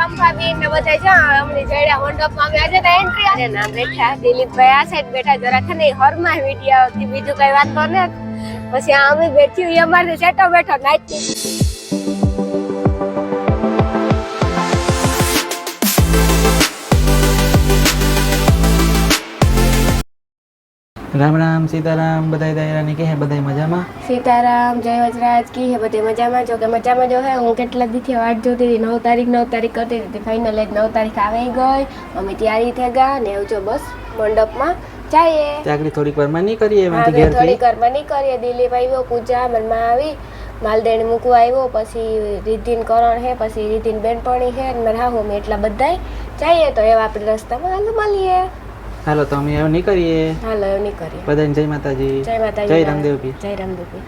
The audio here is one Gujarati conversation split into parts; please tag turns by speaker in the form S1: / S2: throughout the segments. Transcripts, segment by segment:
S1: સંભાબી ને બધા જ્યાં અમને જડ્યા મંડપમાં અમે આજે તો એન્ટ્રી અને નામ બેઠા દિલીપભાઈ આ સાઈડ બેઠા જરા ખને હરમાં વિડિયો થી બીજું કઈ વાત કરે પછી આ અમે બેઠ્યું એ અમારે સેટો બેઠો નાચી
S2: राम राम सीताराम बधाई दायरा के है बधाई मजा में
S1: सीताराम जय वजराज की है बधे मजा में जो के मजा में जो है हूँ केटला दी वाट जोती थी 9 तारीख करती थी फाइनल 9 तारीख आई गई अमे तैयारी थे गा ने जो बस मंडप में जाइए
S2: त्यागली थोड़ी वर में नहीं करिए
S1: मैं घेर थोड़ी वर में नहीं करिए दिलीप आव्यो पूजा मन में आई मालदेण मूकवा आव्यो पछी रिधिन करण है पछी रिधिन बेनपणी है मारा हो में એટલા બધાય जाइए तो एवा આપણે રસ્તામાં હાલો મળીએ
S2: हालो तो हम એવું नहीं करिए
S1: हालो એવું नहीं करिए
S2: बधाई जय माताजी जय रामदेव की
S1: जय रामदेव की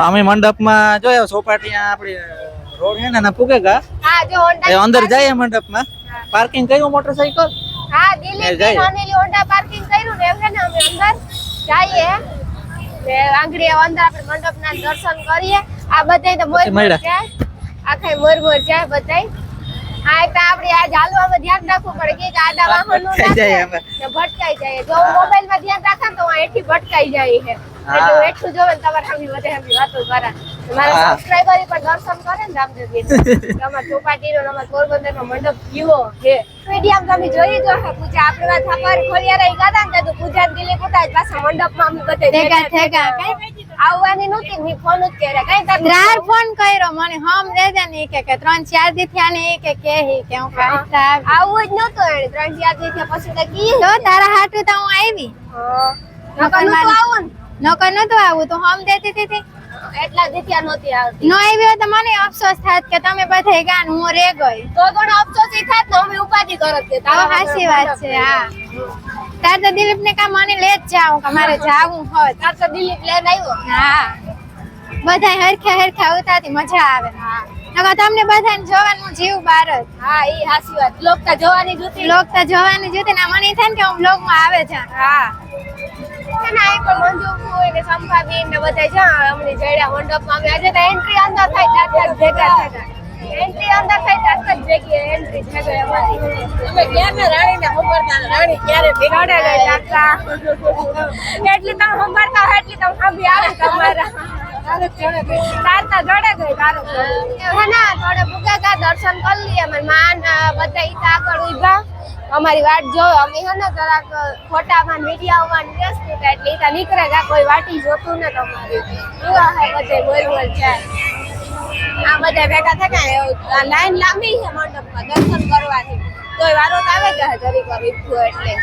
S2: અમે મંડપ માં જોયો સોપાટીયા આપણી રોડ હે ને ના પૂગેગા
S1: हां जो होंडा
S2: એ અંદર જાય મંડપ માં પાર્કિંગ કર્યું મોટરસાઇકલ
S1: हां दिलीप ने ઓનેલી હોન્ડા પાર્કિંગ કર્યું ને એમ ને અમે અંદર જઈએ ને આંગળી અંદર આપણે મંડપના દર્શન કરીએ આ બધાય તો મોર જાય આખે મોર જાય બધાય આ એક આપણે આ ચાલવામાં ધ્યાન રાખવું પડે કે આડા વાહનો ના ભટકાઈ જાય જો મોબાઈલ માં ધ્યાન રાખા તો આ એઠી ભટકાઈ જાય છે એટલે એટલું જોવે તમારે સામે વધે સામે વાતો કરા તમારા સબસ્ક્રાઇબર પણ દર્શન કરે ને રામદેવજી તમાર ચોપાટીનો નમસ્કાર પોરબંદરનો મંડપ કેવો છે મીડિયમ તમે જોઈ જો હે પૂજા આપણે વાત થાપાર ખોલિયા રહી ગાતા ને તો પૂજા દિલીપ ઉતા પાછા મંડપમાં અમે બધે ભેગા કઈ આવવાની નહોતી મે ફોન જ કર્યા કઈ તાર
S3: ગ્રાર ફોન કર્યો મને હમ રેજા ને કે 3-4 દી થયા ને કે હું કાઢતા
S1: આવું જ નહોતો એને 3-4 દી થયા પછી તો કી
S3: તો તારા હાટુ તો હું આવી
S1: નકર નહોતું આવું
S3: નકર નતો આવું તો હમ દેતી હતી
S1: એટલા દીથિયા નહોતી આવતી
S3: નો આવ્યો તો મને અફસોસ થાત કે તમે બધે ગાન હું રે ગઈ
S1: તો ઘણો અફસોસ ઈ થાત ને અમે ઉપાધિ કરત કે
S3: તારો હાસી વાત છે હા તાર તો દિલીપ ને કા મને લે જ જાઉં કે મારે જાવું હોત
S1: તાર તો દિલીપ લઈને આવ્યો
S3: હા બધાય હરખા ઉતાતી મજા આવે હા નકર તમને બધાને જોવાનું જીવ બારત
S1: હા ઈ હાસી વાત લોકતા જોવાની જોતી
S3: ને મને થાય ને કે હું બ્લોગ માં આવે છે
S1: હા ના એ પણ મંજુ હોય ને સંભાબી ને બધા જ્યાં અમને જડ્યા મંડપમાં અમે આજે તો એન્ટ્રી અંદર થાય ત્યાં ભેગા થતા એન્ટ્રી અંદર થાય ત્યાં ભેગી એન્ટ્રી થઈ ગઈ અમારી અમે ક્યારે રાણીને સંભાળતા રાણી ક્યારે ભેગા ગઈ જાતા એટલી તમે સંભાળતા હોય એટલી તમે સાંભળી આવે તમારા તારતા જોડે ગઈ તારો હે ના થોડે ભૂગા દર્શન કરી લઈએ અમે માન બધા ઈ આગળ ઉભા અમારી વાટ જો અમે હે ને જરાક ફોટામાં વિડિયોમાં વ્યસ્ત હતા એટલે ઈતા નીકળે જા કોઈ વાટી જોતું ને તમારી એવા હે બધે બોલ છે આ બધા ભેગા થયા લાઈન લાંબી છે મંડપમાં દર્શન કરવાની તોય વારો તો આવે જ જરી કરી એટલે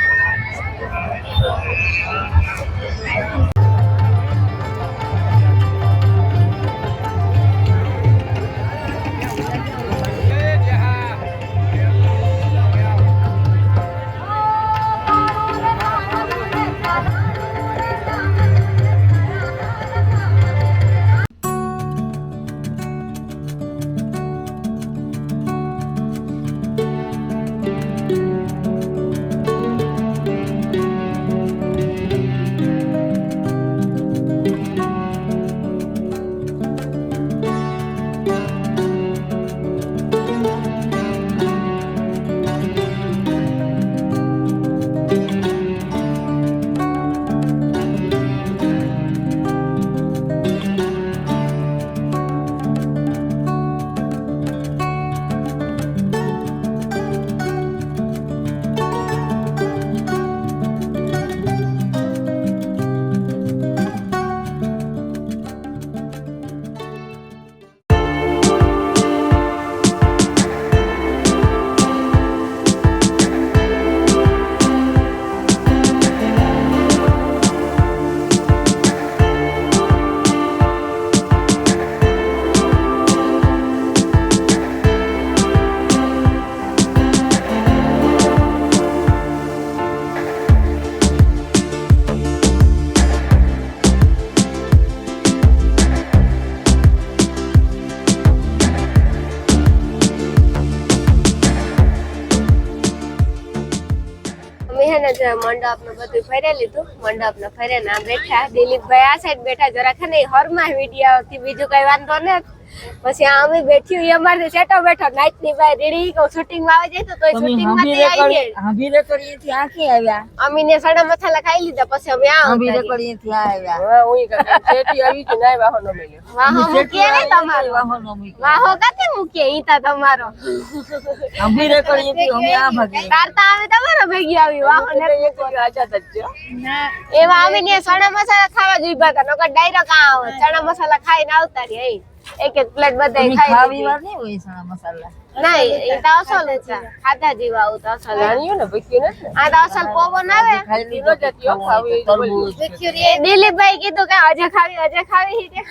S1: બધા મંડપ ને બધું ફરી લીધું. મંડપ ને ફરીને આ બેઠા. દિલીપભાઈ આ સાઈડ બેઠા જરા ખને હરમાં વિડિયો થી બીજું કઈ વાંધો ને. પછી આ અમે બેઠી એ અમારે સેટો બેઠો નાઈટ ની ભાઈ રેડી કો શૂટિંગ માં આવી જાય તો શૂટિંગ માંથી આવી ગયા.
S4: હાંભીરે કરીએ થી આખી આવ્યા.
S1: અમીને સડા મસાલા ખાઈ લીધા પછી અમે આ
S4: હાંભીરે કરીએ થી આવ્યા.
S5: હા હું કે છેટી આવી કે નાય વાહનો મેલ્યો.
S1: વાહો મૂકીએ ને તમારો
S4: વાહનો મૂકી.
S1: વાહો કાથી મૂકીએ ઈ તા તમારો
S4: હાંભીરે કરીએ થી અમે આ ભાગે.
S1: તારતા આવે તમારો ભેગી આવી વાહો ને
S5: આજા તજ્જો.
S1: એવા આવીને સડા મસાલા ખાવા જોઈ બાકા નકર ડાયરેક્ટ આ આવે ચણા મસાલા ખાઈને આવતા રહે એક એક પ્લેટ બધાય ખાઈ
S4: ખાવી
S1: લીધી.
S4: વાર નહીં હોય સણા મસાલા.
S1: નહીં એ તો અસલ છે ખાધા જેવા આવું તો અસલ
S5: જાણ્યું ને ભક્યું ને
S1: આ તો અસલ પવન આવે
S4: ખાઈ લીધો
S5: જતી હો, ખાવી
S4: તરબૂચ.
S1: એ દિલીપભાઈ કીધું કે અજે ખાવી કે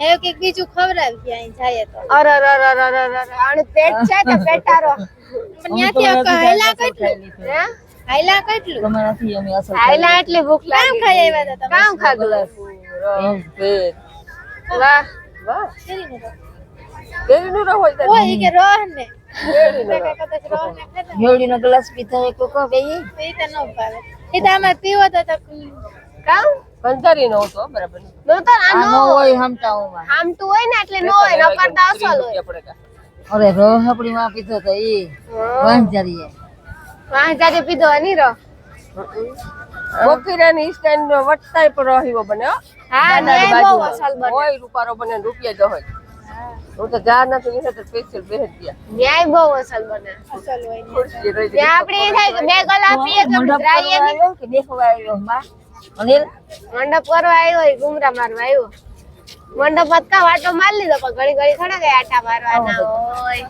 S3: એવું કઈક બીજું ખવડાવી અહીં જાય તો
S1: અરે અને પેટ છે કે પેટારો
S3: પણ ત્યાંથી હેલા કેટલું
S1: હે
S3: હેલા કેટલું
S4: તમે નથી અમે અસલ
S1: આયલા એટલી ભૂખ
S3: કામ
S1: લાગી
S3: ખાઈ આવ્યા હતા તમે
S1: કામ ખાધું
S5: પેટ
S1: વાહ
S5: વાહ કેરીનું રહો હોય
S3: ઓય ઈ કે રોહ ને
S5: કેરીનું રહો.
S3: કદાચ રોહ ને ખાધા
S4: મેવડીનો ગ્લાસ પીતા એક કોકો બેહી.
S3: એ તો ન ભાવે એ તો આમાં પીવો તો
S1: કામ
S5: કંટારી નો હતો બરાબર
S1: નો તો
S4: આ
S1: આ
S4: નો
S1: નો
S4: હોય હમટાઓમાં.
S1: આમ તું હોય ને એટલે નો હોય નકર તો અસલ હોય
S4: અરે રોહ આપણી માં પીતો તો ઈ વાંજરીએ.
S1: વાહ જાજે પીધો હની રો
S5: બોકીરાની સ્ટેન્ડ વટતાય પર રહીવો બને હો.
S1: હા
S5: દાદાની
S1: ન્યાય બહુ
S5: બાજુમાં.
S1: અસલ બને
S5: હોય રૂપારો બને ને રૂપિયા જ હોય હું તો જા નથી ગઈ તો સ્પેશિયલ બેહજ ગયા
S1: ન્યાય બહુ અસલ બને
S3: અસલ હોય ને
S5: ખુરશી રહી
S1: ત્યાં આપણે એ થાય કે બે કલાક પીએ તો
S4: મંડપ
S1: ડ્રાય
S4: કરવા આવ્યો કે દેખવા આવ્યો માં? અનિલ
S1: મંડપ કરવા આવ્યો હોય ગુમરા મારવા આવ્યો મંડપ માં કા વાટો મારી લીધો પણ ઘડી ઘડી થોડા કઈ આટા મારવાના હોય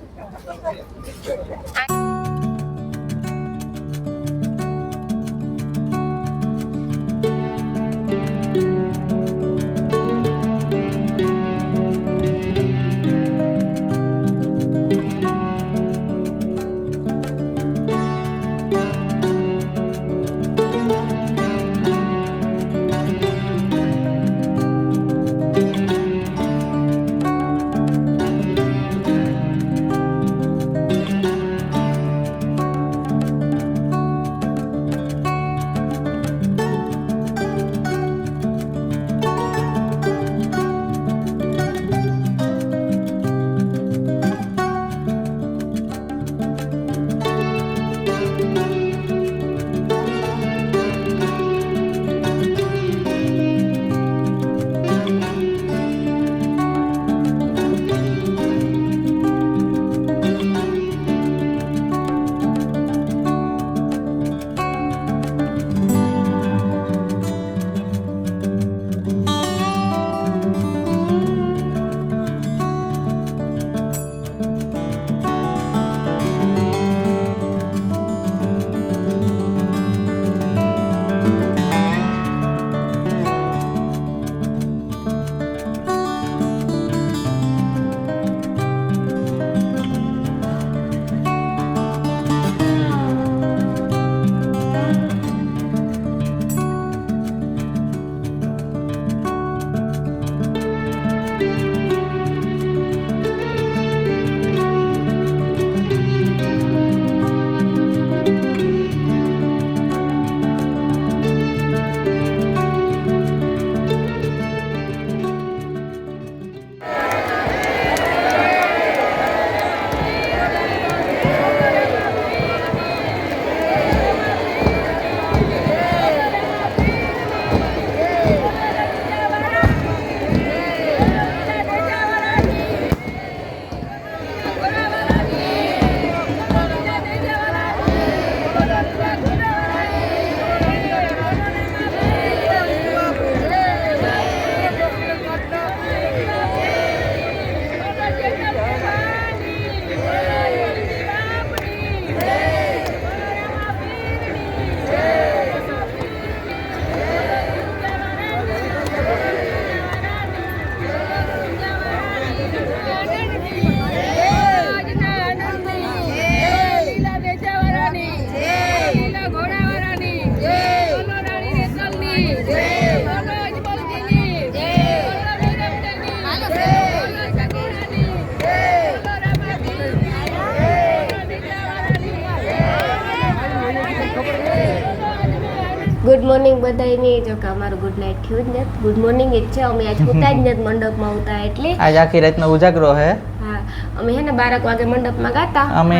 S1: ગુડ મોર્નિંગ બધાયને. જો કે અમારું ગુડ નાઇટ થયું જ નથી, ગુડ મોર્નિંગ જ છે. અમે આજ ઉતા જ નથી મંડપમાં ઉતા એટલે
S2: આજ આખી રાતનો ઉજાગરો હે.
S1: હા અમે હે ને 12 વાગે મંડપમાં ગાતા.
S2: અમે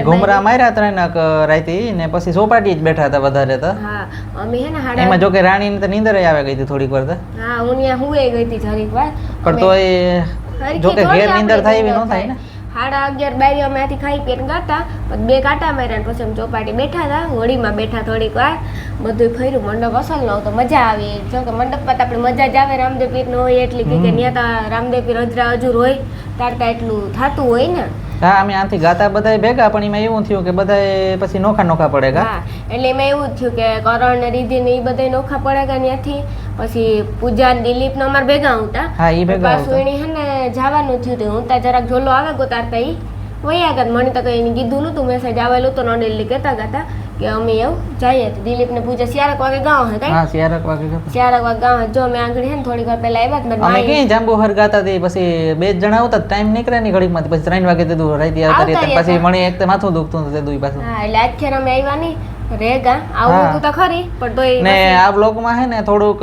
S2: ઘુમરા માર્યા 3 રાતી ને પછી સોપાટી જ બેઠા હતા વધારે તો.
S1: હા અમે હે ને
S2: એમાં જો કે રાણીને તો નીંદર આવે ગઈ હતી થોડીક વાર તો.
S1: હા હું ત્યાં હુંય ગઈ હતી જરીક વાર.
S2: પણ તો એ જો કે ઘેર નીંદર થાય એવી ન થાય ને.
S1: 11:30 બારી અમે આથી ખાઈ પીને ગાતા, પછી 2 કાંટા માર્યા ને પછી અમે ચોપાટી બેઠા હતા, હોળીમાં બેઠા થોડીક વાર, બધું ફર્યું. મંડપ અસલ નો તો મજા આવી. જો કે મંડપમાં તો આપણે મજા જ આવે, રામદેવ પીરનો હોય એટલી કે ત્યાં તો રામદેવ પીર અજરા અજુર હોય તારતા એટલું થતું હોય ને.
S2: હા અમે આથી ગાતા બધાય ભેગા, પણ એમાં એવું થયું કે બધાય પછી નોખા પડે ગા.
S1: હા એટલે એમાં એવું જ થયું કે કરણ ને રીધિ ને એ બધા નોખા પડે ગયા ત્યાંથી. પછી પૂજા ને દિલીપ ને અમારે ભેગા હતા.
S2: હા ઈ ભેગા
S1: પાછું એની હે ને જવાનું થયું હતું. હું ત્યાં જરાક ઝોલો આવે ગોતારતા ઈ વયા ગયા. મને તો કઈ કીધું નતું, મેસેજ આવેલું તો નોંધેલી કહેતા હતા કે અમે એવું જઈએ. દિલીપ ને પૂજા 4 વાગે ગાવ હે.
S2: હા 4 વાગે ગયા.
S1: 4 વાગે ગાવ. જો અમે આંગળી હે ને થોડી વાર પહેલા આવ્યા.
S2: અમે ક્યાં જાંબુહર ગાતા હતી, પછી 2 જણા આવતા ટાઈમ નીકળે ની ઘડીક માંથી, પછી 3 વાગે તેદું રાઈતી આવતા રહેતા. પછી મને એક તો માથું દુખતું હતું તેદું પાછું.
S1: હા એટલે આખેર અમે આવ્યા નહીં રેગા આવું તો ખરી, પણ તોય
S2: ને આ બ્લોગ માં હે ને થોડુંક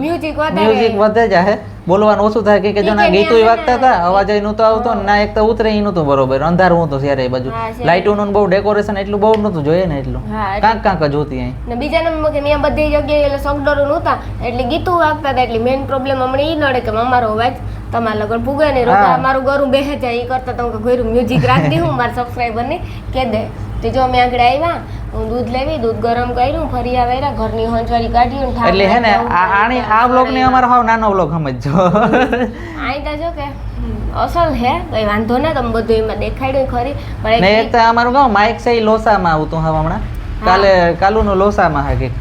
S2: મ્યુઝિક વધે જાય, બોલવાનું ઓછું થાય કે જો ના ગીતો વાગતા હતા, અવાજ નહોતો આવતો ને ના એક તો ઉતરે નહોતું બરોબર, અંધારું હતું ત્યારે એ બાજુ. લાઇટો નું બહુ ડેકોરેશન એટલું બહુ નહોતું જોઈએ ને એટલું, કાંક જ હોતી અહીં.
S1: ને બીજા નંબર કે ત્યાં બધી જગ્યાએ એટલે સગડરો નહોતા એટલે ગીતો વાગતા હતા. એટલે મેઇન પ્રોબ્લેમ હમણાં ઈ નડે કે અમારો અવાજ તમારા લગન પૂગે ને રોકા મારું ગરું બેહે જાય એ કરતા તો ઘરું મ્યુઝિક રાખી દઉં મારા સબસ્ક્રાઈબર ને કે દે. તે જો અમે આગળ આવ્યા, હું દૂધ લેવી, દૂધ ગરમ કર્યું, ફરી આવ્યા, ઘરની હંચવાળી કાઢી.
S2: એટલે હે ને આ વ્લોગ ને અમારો હાવ નાનો વ્લોગ સમજજો.
S1: આઈ તો જો કે અસલ હે કઈ વાંધો ને, તમે બધું એમાં દેખાડ્યું ખરી. પણ
S2: એક તો અમારું ગામ માઇક છે લોસામાં આવતું હવે હમણાં કાલુનું લોસામાં હે કે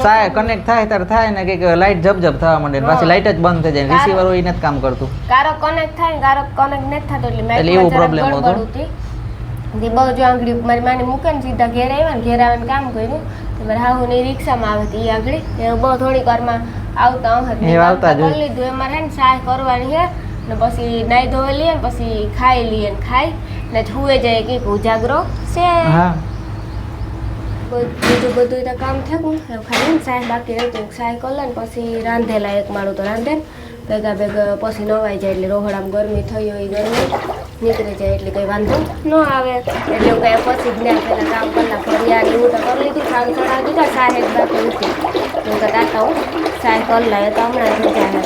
S2: સાય કનેક્ટ થાય ત્યારે થાય ને કે લાઈટ જબ થવા માંડે ને પાછી લાઈટ જ બંધ થઈ જાય, રિસીવર હોય નથી કામ કરતું.
S1: કારો કનેક્ટ થાય ને કારો કનેક્ટ નથી થતો એટલે
S2: એવું પ્રોબ્લેમ હતો.
S1: તે બહુ જો આંગળી મારી માને મૂકે ને સીધા ઘેર આવ્યા ને ઘેર આવીને કામ કર્યું. તો હાહુ ની રિક્ષામાં આવે હતી આંગળી એ બહુ થોડીક વારમાં આવતા કરી લીધું. એમાં હે ને સાહ કરવાની છે ને પછી નાઈ ધોઈ લઈએ ને પછી ખાઈ લઈએ ને ખાઈ ને હુએ જાય કે ઉજાગરો છે. બીજું બધું તો કામ થયું ખાલી ને સાહ બાકી રહેતું સાહ કરી લે ને પછી રાંધેલા એક માળું તો રાંધે ને ભેગા પછી નવાઈ જાય એટલે રોહડામાં ગરમી થઈ હોય ગરમી નીકળી જાય એટલે કંઈ વાંધો ન આવે. એટલે હું કાંઈ પછી જ ના પહેલાં કામ કરલા ફરિયાદ એવું તો કરી લીધું, કામ ચડાવી દીધા. સાહેબ બાકી ઉઠી હું તો તાતા હું સાહેબ કરી લાવે તો હમણાં થઈ જાય.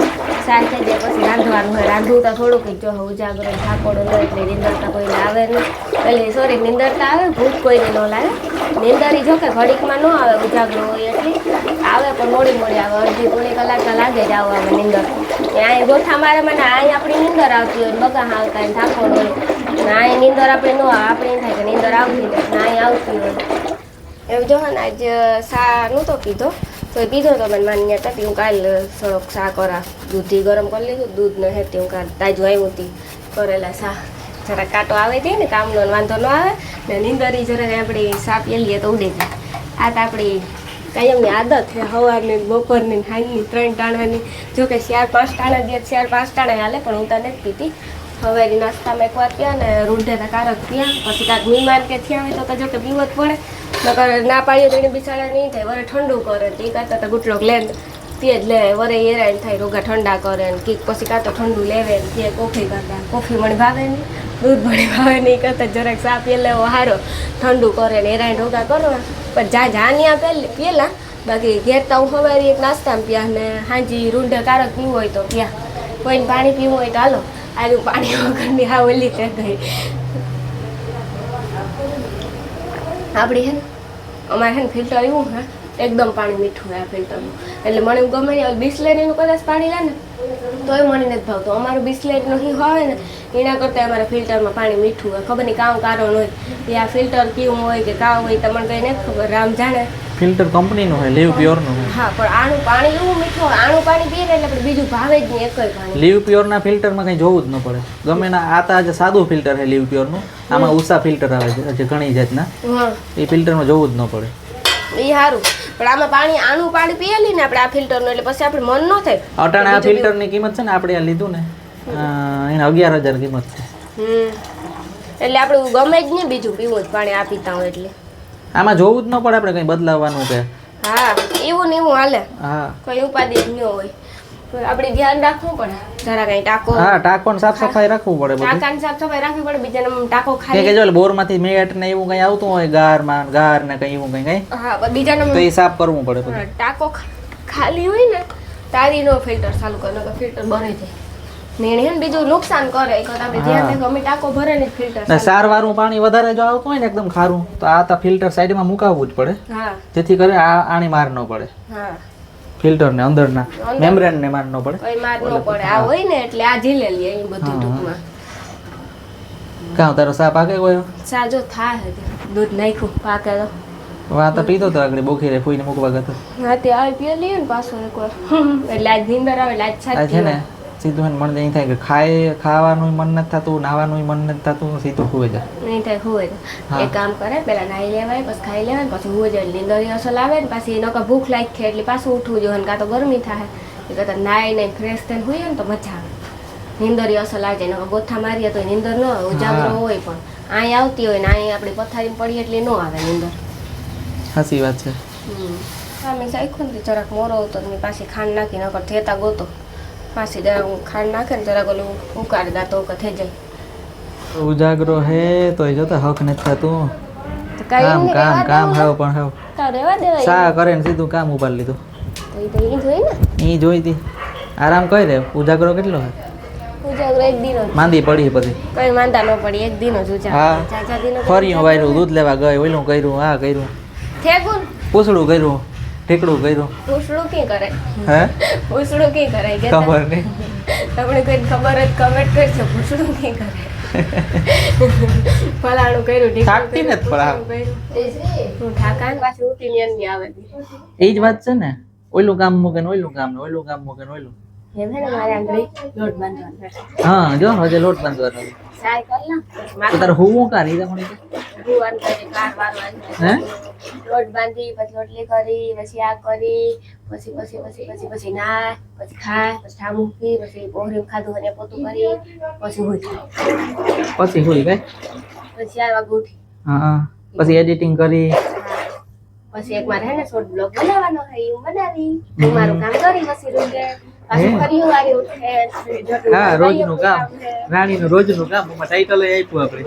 S1: સાહેબ થઈ જાય પછી રાંધવાનું હોય. રાંધવું તો થોડુંક જ જો ઉજાગરો થાકોડો ન એટલે નીંદરતા કોઈને આવે નહીં. પેલી સોરી નીંદરતા આવે, ભૂખ કોઈને ન લાવે. નીંદરી જો કે ઘડીકમાં ન આવે, ઉજાગરો હોય એટલી આવે પણ મોડી આવે, અડધી પોણી કલાક લાગે જ આવવા આવે નીંદર. અહીં ગોઠા મારે મને અહીં આપણી નીંદર આવતી હોય, બગા આવતા હોય, થાકોડ હોય ને અહીં નીંદર આપણે ન આવે, આપણે એમ થાય કે નીંદર આવતી હોય ને અહીં આવતી હોય. એવું જો ને આજ સા નહોતો પીધો તો એ પીધો તો મને માન્ય હતા. હું કાલ થોડોક સા કરા, દૂધી ગરમ કરી લીધું, દૂધ ન હેતી હું કાલ તાજું આવ્યું હતી કરેલા સા. જરા કાંટો આવે તે ને કામનો વાંધો ન આવે ને નીંદરી જરાક આપણે સા પીએ તો ઉડે જાય. આ તો આપણી કાયમની આદત છે સવારની બપોરની સાંજની 3 ટાણાની. જો કે 4-5 ટાણા દે 4-5 ટાણા હાલે પણ હું તો નથી પીતી. સવારી નાસ્તામાં એકવાર પીયા ને રૂંઢેતા કારક પીયા, પછી કાંઈક બીમાર કે થયા હોય તો જો કે પીવો જ પડે. નકર ના પાડીએ તો એને બિસાડા નહીં થાય, વરે ઠંડુ કરે એ કાં તો ગુટલોક લે પીએ જ લે, વરે એરાઈને થાય રોગા ઠંડા કરે ને કીક પછી કાં તો ઠંડુ લેવે ને પીએ. કોફી કરતા કોફી મને ભાવે નહીં, દૂધ મને ભાવે નહીં, કરતા જરાક સા પીએ લેવો સારો, ઠંડુ કરે ને એરાઈને રોગા કરવા. પણ જાનિયા પીએલા બાકી ઘેર તો હું સવારે એક નાસ્તામાં પીયા ને હાંજી રૂંઢે કારક પીવું હોય તો પીયા. કોઈને પાણી પીવું હોય તો હાલો આજુ પાણી વગરની હા ઓલી થઈ ગઈ આપણી હે ને. અમારે હે ને ફિલ્ટર એવું હે એકદમ પાણી મીઠું હોય આ ફિલ્ટરનું. એટલે મને ગમે નહીં બિસ્લેરીનું કદાચ પાણી લે ને તોય મને નથી ભાવતું. અમારું બિસ્લેરીનું હિ હોય ને એના કરતાં અમારા ફિલ્ટરમાં પાણી મીઠું હોય. ખબર નહીં કામ કારણ હોય એ આ ફિલ્ટર કેવું હોય કે કામ હોય તમને કંઈ નથી ખબર, રામ જાણે.
S2: ફિલ્ટર કંપનીનું હોય, લીવ પ્યોરનું હોય.
S1: હા પણ આનું પાણી એવું મીઠું હોય, આનું પાણી પીએ ને એટલે આપણે બીજું ભાવે જ નહીં એકય પાણી.
S2: લીવ પ્યોરના ફિલ્ટરમાં કંઈ જોવું જ ન પડે ગમે ના. આ તો આજે સાદું ફિલ્ટર છે લીવ પ્યોરનું, આમાં ઉષા ફિલ્ટર આવે છે જે ઘણી જાતના, એ ફિલ્ટરમાં જોવું જ ન પડે.
S1: એ સારું પણ આમાં પાણી આનું પાણી પીએલી ને આપણે આ ફિલ્ટરનું એટલે પછી આપણે મન ન થાય.
S2: અટાણે આ ફિલ્ટરની કિંમત છે ને આપણે આ લીધું ને એને 11,000 કિંમત છે.
S1: એટલે આપણે ગમે જ નહીં બીજું પીવું જ પાણી આ પીતા હોય એટલે
S2: આમાં જોવું જ ન પડે આપણે કંઈ બદલાવવાનું કે.
S1: હા એવું ને એવું હાલે
S2: હા
S1: કોઈ ઉપાધિ જ ન હોય તો આપણે ધ્યાન રાખવું પડે જરા કઈ ટાંકો
S2: હા ટાંકોને સાફ સફાઈ રાખવું પડે બધું
S1: ટાંકાની સાફ સફાઈ રાખવી પડે બીજાને ટાંકો
S2: કે
S1: ખાલી
S2: જો બોરમાંથી મેટ ને એવું કઈ આવતું હોય ગાર ને કઈ એવું કઈ
S1: હા પણ બીજાને
S2: તો એ સાફ કરવું પડે બધું
S1: ટાંકો ખાલી હોય ને તારી નો ફિલ્ટર ચાલુ કરો કે ફિલ્ટર ભરે જાય ને એને બીજું નુકસાન કરે એક વખત આપણે ધ્યાન રાખો અમે ટાંકો ભરે ને ફિલ્ટર
S2: ને સારવાળું પાણી વધારે જો આવતું હોય ને એકદમ ખારું તો આ તો ફિલ્ટર સાઈડમાં મુકાવવું જ પડે
S1: હા
S2: જેથી કરી આની માર ન પડે
S1: હા
S2: ફિલ્ટર ને અંદરના મેમ્બ્રેન ને માર ન પડે
S1: કોઈ માર ન પડે આ હોય ને એટલે આ ઝીલે લે એ બધું ટૂંકમાં
S2: કાં તારો સા પાકે ગયો
S1: સાજો થાય હજી દૂધ નાખ્યું પાકે તો
S2: વા તો પીતો તો આગળ બોખીરે ફૂઈને મૂકવા ગયો
S1: હા તે આ પીએ લઈએ ને પાછો એકવાર એટલે આજ નીંદર આવે એટલે આજ
S2: આ છે ને
S1: છાતી
S2: સીધું એને મન થાય કે ખાવાનું મન નથી થતું નાવાનું મન નથી થતું સીધું ખુવે જાય
S1: નહીં થાય હોય
S2: હા.
S1: એક કામ કરે પેલા નાહી લેવાય પછી ખાઈ લેવાય પછી હોય જાય નીંદર અસલ આવે ને પછી નકર ભૂખ લાગી એટલે પાછું ઉઠવું જોઈએ કાં તો ગરમી થાય એ કરતાં નાહી નહીં ફ્રેશ થઈને હોય ને તો મજા આવે નીંદર અસલ આવી જાય નકર ગોથા મારીએ તો નીંદર ન આવે ઉજાગરો હોય પણ અહીં આવતી હોય ને અહીં આપણી પથારી પડીએ એટલે ન આવે નીંદર
S2: સાચી વાત છે
S1: હા મેં સાખ્યું ને જરાક મોરો હતો મેં પાછી ખાંડ નાખી નકર થેતા ગોતો પાછી જરાક ખાંડ નાખે ને જરાક ઓલું ઉકાળ ગાતો કે થઈ જાય
S2: ઉજાગરો હે તોય જોતા હક નથી થતું
S1: તો કાંઈ
S2: કામ
S1: નહીં
S2: કામ
S1: રહેવા
S2: કામ
S1: દેવું
S2: હાવ પણ હાવ
S1: ને. તો રહેવા દેવાય
S2: સા કરે ને સીધું કામ ઉપાડી લીધું
S1: તો એ તો ઈ જ હોય ને
S2: ઈ જોઈતી આરામ કરી રે ઉજાગરો કેટલો હે
S1: ઉજાગરો એક દિનો જ.
S2: માંદી પડી પછી
S1: કઈ માંદા ન પડી એક દિનો જ ઉજાગરો
S2: હા.
S1: ચાચા દિનો તો
S2: ફર્યું વાયરું દૂધ લેવા ગઈ ઓલું કર્યું આ કર્યું
S1: થેગું
S2: પૂછડું કર્યું ઠીકડું કર્યું
S1: પૂછડું કે કરે
S2: હે
S1: પૂછડું કે કરે કે
S2: ખબર નહીં
S1: તમને કોઈ ખબર જ કમેન્ટ કરજો પૂછડું કે કરે ફલાણું કર્યું
S2: થાકતી ને જ પણ આ.
S1: હું ઠાકાને પાછી ઉઠીને એમની આવે
S2: એ જ વાત છે ને ઓલું કામ મૂકે ને ઓલું કામ ને ઓલું કામ મૂકે ને ઓલું
S1: એમ હે ને મારે આંગળી લોટ બાંધવાનો
S2: હા જો હજે લોટ બાંધવાનો
S1: સાય કર લા
S2: તો તારે હું કા નહીં તમને
S1: ભગવાન કરી કાર વારવાની
S2: હે
S1: લોટ બાંધી પછી રોટલી કરી પછી આ કરી પછી નાય પછી ખાય પછી ઠા મૂકી પછી પોહરી ખાધું અને પોતું કરી પછી હોય
S2: પછી હોય ભાઈ
S1: પછી 4 વાગે ઉઠી
S2: હા પછી એડિટિંગ કરી
S1: પછી એક મારે હે ને શોર્ટ બ્લોગ બનાવવાનો હોય હું બનાવી હું મારું કામ કરી પછી રૂંગે પાછું ફરી વારી ઉઠે જટું
S2: હા
S1: બનાવીએ
S2: રોજનું કામ
S1: છે.
S2: રાણીનું રોજનું કામ એમાં ટાઇટલ આપ્યું આપણે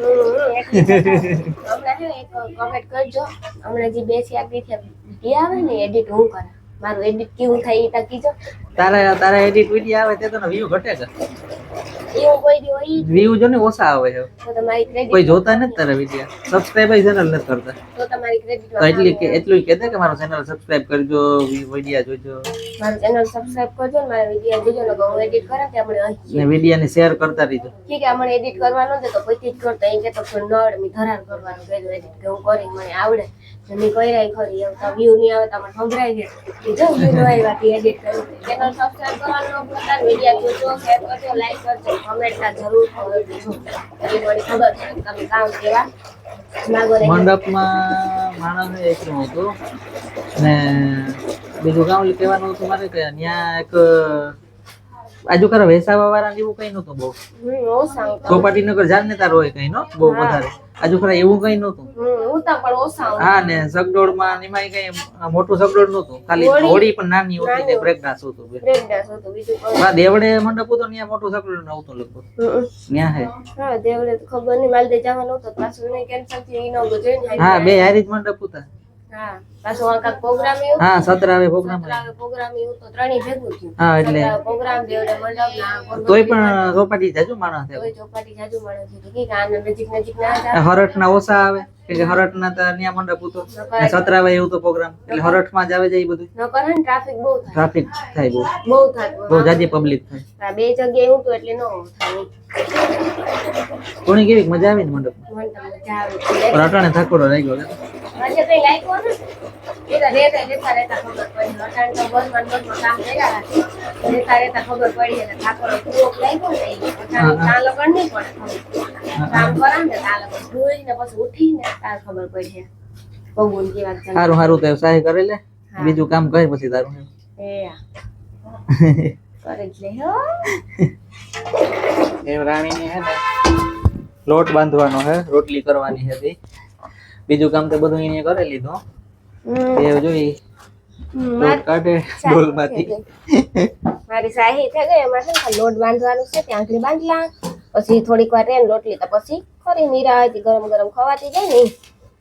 S1: હમણાં છે ને એક કમેન્ટ કરજો હમણાં જે 2 થી વિડીયો આવે ને એડિટ હું કરું મારું એડિટ કેવું થાય એ કીજો
S2: તારા એડિટ વિડિયો આવે તે તો વ્યૂ ઘટે છે
S1: એવું કોઈ દી હોય
S2: વ્યૂ જો ને ઓછા આવે છે
S1: તો તમારી ક્રેડિટ
S2: કોઈ જોતા નથી તારા વિડિયો સબસ્ક્રાઇબ ચેનલ નથી કરતા
S1: તો તમારી ક્રેડિટ
S2: તો એટલું કહેતા કે મારું ચેનલ સબસ્ક્રાઇબ કરજો વિડિયો જોજો
S1: મારું ચેનલ સબસ્ક્રાઇબ કરજો ને મારા વિડીયો જોજો ને હું એડિટ કરા કે આપણે અહીં
S2: ને વિડિયો ને શેર કરતા રહીજો
S1: ઠીક છે મને એડિટ કરવાનો છે તો પછી જ કરતા એમ કે તો ન આવડે મેં ધરાર કરવાનું કહેલું એડિટ કે હું કરી મને આવડે ને મેં કર્યા ખરી એવું તો વ્યૂ નહીં આવે તો મને સંભળાય છે કે જો વ્યૂ ન આવ્યા થી એડિટ કર્યું ચેનલ સબસ્ક્રાઇબ કરવાનું ન ભૂલતા વિડીયો જોજો શેર કરજો લાઈક કરજો કમેન્ટ ના જરૂર કરજો એટલે મને ખબર છે કે તમે કામ કેવા માંગો ને
S2: મંડપમાં માણસ એટલું હતું ને બીજું કામ કહેવાનું હતું મારે કે ત્યાં એક આજુ ખરા વેસાવા વાળા એવું કઈ નતું બહુ
S1: ઓછા
S2: ચોપાટી નગર જાન તાર હોય કઈ નો બહુ વધારે આજુ ખરા એવું કઈ નતું
S1: ઉતા પણ ઓછા
S2: હા ને સગડોળ માં એમાં કઈ મોટું સગડોળ નતું ખાલી હોડી પણ નાની હતી ને બ્રેક ડાન્સ હતું બે.
S1: બ્રેક ડાન્સ હતું બીજું કોઈ
S2: હા દેવડે મંડપ હતો ત્યાં મોટું સગડોળ નહોતું લગભગ ત્યાં હે
S1: હા દેવડે તો ખબર નહીં માલદે જવાનું હતું પાછું એને કેન્સલ થયું ઈ નહોતું જોઈને
S2: હા બે હારી જ મંડપ હતા
S1: હા પાછું આ કાંઈક પ્રોગ્રામ એવું
S2: હા 17 આવે પ્રોગ્રામ
S1: પ્રોગ્રામ એવું તો ત્રણેય ભેગું થયું
S2: હા એટલે
S1: પ્રોગ્રામ દેવડે મંડપ ના
S2: તોય પણ ચોપાટી જાજુ માણસ
S1: કોઈ ચોપાટી જાજુ મળે છે કે આને નજીક ના જાય
S2: હરટ ના ઓછા આવે કે હરટ ના તો ત્યાં મંડપ હતો 17 આવે એવું તો પ્રોગ્રામ એટલે હરટ માં જ આવે જાય બધું
S1: ન કરે ને ટ્રાફિક બહુ થાય
S2: ટ્રાફિક થાય બહુ
S1: બહુ થાય
S2: બહુ જાજી પબ્લિક થાય
S1: આ બે જગ્યાએ એવું તો એટલે ન થાય
S2: કોની કેવી મજા આવી ને મંડપમાં
S1: મને તો મજા આવે
S2: પણ અટાણે થાકોડો રહી ગયો
S1: આજે કઈ લાગ્યો ને એ તો રહેતા ખબર પડી અટાણ તો બસમાં કામ કર્યા રહેતા ખબર પડી એટલે ઠાકોર પૂરો લાગ્યો ને અટાણ ચાલો કર નહીં પડે કામ કરા ને ચાલો ધોઈ ને પછી ઉઠી ને તાર ખબર પડી ભગવાન की વાત ચાલે
S2: સારું સારું તો સહાય કરે લે બીજું કામ કર પછી તારું
S1: એ કરે જ લે હો
S2: એ રાણીની હે ને લોટ બાંધવાનો હે રોટલી કરવાની હતી બીજું કામ તો બધું એને કરી લીધું એ જોઈ લોટ કાઢે ડોલમાંથી.
S1: મારી શાહી થઈ ગઈ એમાં છે ને લોટ બાંધવાનું છે ત્યાં આંગળી બાંધલા પછી થોડીક વાર રેન રોટલી તો પછી ખરી નિરાયતી ગરમ ગરમ ખવાતી જાય ને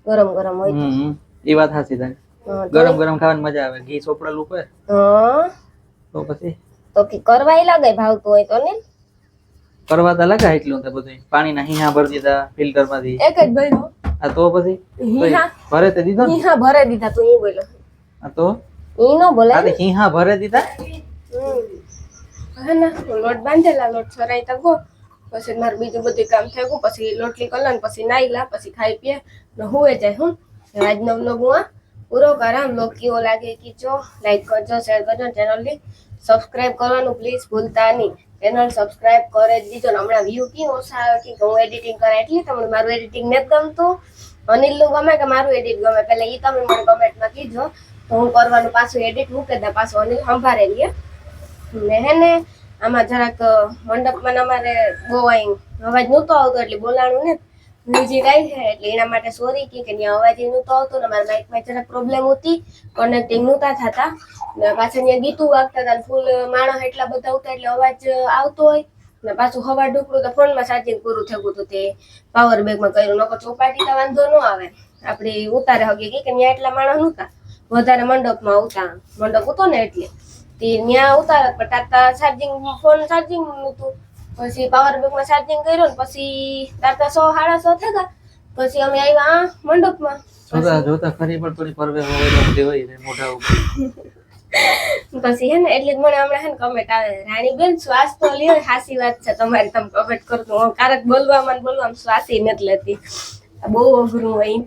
S1: ગરમ ગરમ હોય તો.
S2: એ વાત સાચી તારી. ગરમ ગરમ ખાવાની મજા આવે. ઘી ચોપડેલું હોય
S1: હા
S2: તો પછી
S1: તો કે કરવાય લાગે ભાવતું હોય તો ને
S2: કરવા તો લગાય એટલું તો બધું. પાણીના હીહા ભરી દીધા ફિલ્ટર માંથી.
S1: એક જ ભર્યો
S2: આ તો પછી
S1: હીહા
S2: ભરે તે દીધો ને.
S1: હીહા ભરે દીધા તું ઈ બોલો
S2: આ તો
S1: ઈ નો બોલાય
S2: આ હીહા ભરે દીધા.
S1: હે ને લોટ બાંધેલા લોટ છરાઈ તો ગો પછી મારું બીજું બધું કામ થઈ ગયું પછી રોટલી કલન પછી નાઈલા પછી ખાઈ પીએ ને હુએ જાય હું આજનો વ્લોગ હું પૂરો કરા. વ્લોગ કેવો લાગે કીજો લાઈક કરજો શેર કરજો ચેનલને સબસ્ક્રાઇબ કરવાનું પ્લીઝ ભૂલતા નહીં. ચેનલ સબસ્ક્રાઇબ કરે જ દીજો ને હમણાં વ્યૂ કેવું ઓછા આવે કે હું એડિટિંગ કરા એટલે તમને મારું એડિટિંગ નથી ગમતું. અનિલનું ગમે કે મારું એડિટ ગમે પહેલા એ તમે મને કમેન્ટમાં કીજો તો હું કરવાનું પાછું એડિટ મૂકી દે પાછું અનિલ સંભાળે રહીએ ને હે ને આમાં જરાક મંડપમાં અમારે બહુ અહીં અવાજ નહોતો આવતો એટલે બોલાણું ને મ્યુઝિક આવી છે એટલે એના માટે સોરી કે ત્યાં અવાજ નહોતો આવતો ને મારા માઇકમાં જરાક પ્રોબ્લેમ હતી કનેક્ટિંગ નહોતા થતા ને પાછા ત્યાં ગીતું વાગતા હતા ફૂલ માણસ એટલા બધા હતા એટલે અવાજ આવતો હોય ને પાછું હવા ઢુકડું તો ફોનમાં ચાર્જિંગ પૂરું થયું હતું તે પાવર બેગમાં કર્યું નકો ચોપાટી તો વાંધો ન આવે આપણે ઉતારે હગી કે ત્યાં એટલા માણસ નહોતા વધારે મંડપમાં આવતા મંડપ હતો ને એટલે તે ત્યાં ઉતારત પણ તાતા ચાર્જિંગ ફોન ચાર્જિંગ નહોતું પછી પાવર બેંકમાં ચાર્જિંગ કર્યું ને પછી તાતા 100 સાડા 100 થયા પછી અમે આવ્યા મંડપમાં
S2: જોતા જોતા ખરી પણ થોડી પરવે હોય હોય ને મોઢા ઉપર
S1: પછી હે ને એટલે જ મને હમણાં હે ને કમેન્ટ આવે રાણીબેન શ્વાસ તો લ્યો હાસી વાત છે તમારી તમે કમેન્ટ કરતો હું કારક બોલવામાં શ્વાસી નથી લેતી બહુ અઘરું હોય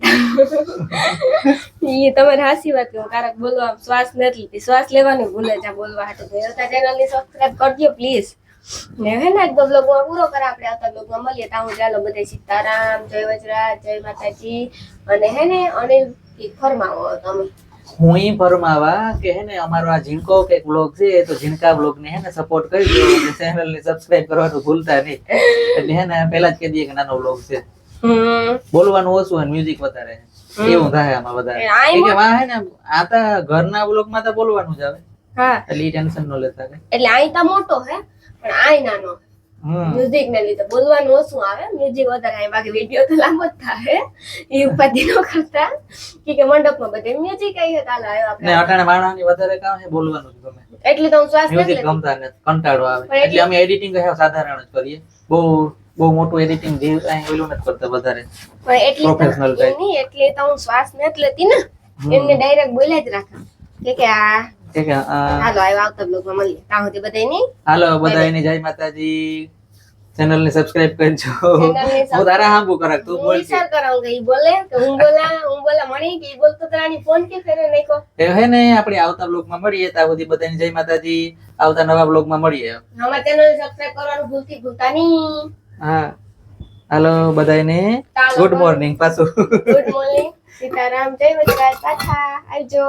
S1: એ તમારે હાસી વાત હું કારક બોલવા શ્વાસ નથી લેતી શ્વાસ લેવાનું ભૂલે છે બોલવા હાટું ચેનલની સબસ્ક્રાઇબ કરજો પ્લીઝ ને હે ને એક બ્લોગમાં પૂરો કરે આપણે આવતા બ્લોગમાં મળીએ ત્યાં ચાલો બધા સીતારામ જય વજરાજ જય માતાજી અને હે ને અનિલ ફરમાવો તમે
S2: હું ઈ ફરમાવા કે હે ને અમારો આ ઝીણકો કે વ્લોગ છે તો ઝીણકા વ્લોગ ને હે ને સપોર્ટ કરી દો અને ચેનલ ને સબસ્ક્રાઇબ કરવાનું ભૂલતા નહીં એટલે હે ને પહેલા જ કહી દઈએ કે નાનો વ્લોગ છે બોલવાનું ઓછું અને મ્યુઝિક વધારે એવું થાય આમાં વધારે કે વા હે ને આ તો ઘરના વ્લોગ માં તો બોલવાનું જ આવે
S1: હા
S2: એટલે ટેન્શન ન લેતા કે
S1: એટલે આઈ તો મોટો હે પણ આઈ નાનો મ્યુઝિક ને લીધે બોલવાનું ઓછું આવે મ્યુઝિક વધારે આવે બાકી વિડિયો તો લાંબો જ થાય એ ઉપાધિ ન કરતા કે મંડપમાં બધે મ્યુઝિક આવી હતા લાવ્યો આપણે
S2: ને અટાણે માણસની વધારે કામ છે બોલવાનું જ ગમે
S1: એટલે તો હું શ્વાસ
S2: મ્યુઝિક ગમતા નથી કંટાળો આવે એટલે અમે એડિટિંગ સાધારણ જ કરીએ બહુ મોટું એડિટિંગ જે કાંઈ ઓલું નથી કરતા વધારે
S1: પણ એટલી
S2: પ્રોફેશનલ
S1: નહીં એટલે તો હું શ્વાસ નથી લેતી ને એમને ડાયરેક્ટ બોલ્યા જ રાખા કે આ હાલો આવ્યા આવતા બ્લોગમાં મળીએ ત્યાં સુધી બધાય નહીં
S2: હાલો બધાયને જય માતાજી ચેનલ ને સબસ્ક્રાઇબ કરજો હું તારા હાંભું કરાક તું બોલ
S1: વિચાર કરાવ કે ઈ બોલે કે હું બોલા મણી કે ઈ બોલતો તારાની ફોન કે ફેરે નાખ્યો
S2: એ હે ને આપણે આવતા બ્લોગ માં મળીએ ત્યાં સુધી બધાને જય માતાજી આવતા નવા બ્લોગ માં મળીએ
S1: અમારા ચેનલ સબસ્ક્રાઇબ કરવાનું ભૂલતા નહીં
S2: હા હાલો બધાયને ગુડ મોર્નિંગ પાછું
S1: ગુડ મોર્નિંગ સીતારામ જય વજરાજ પાછા આવજો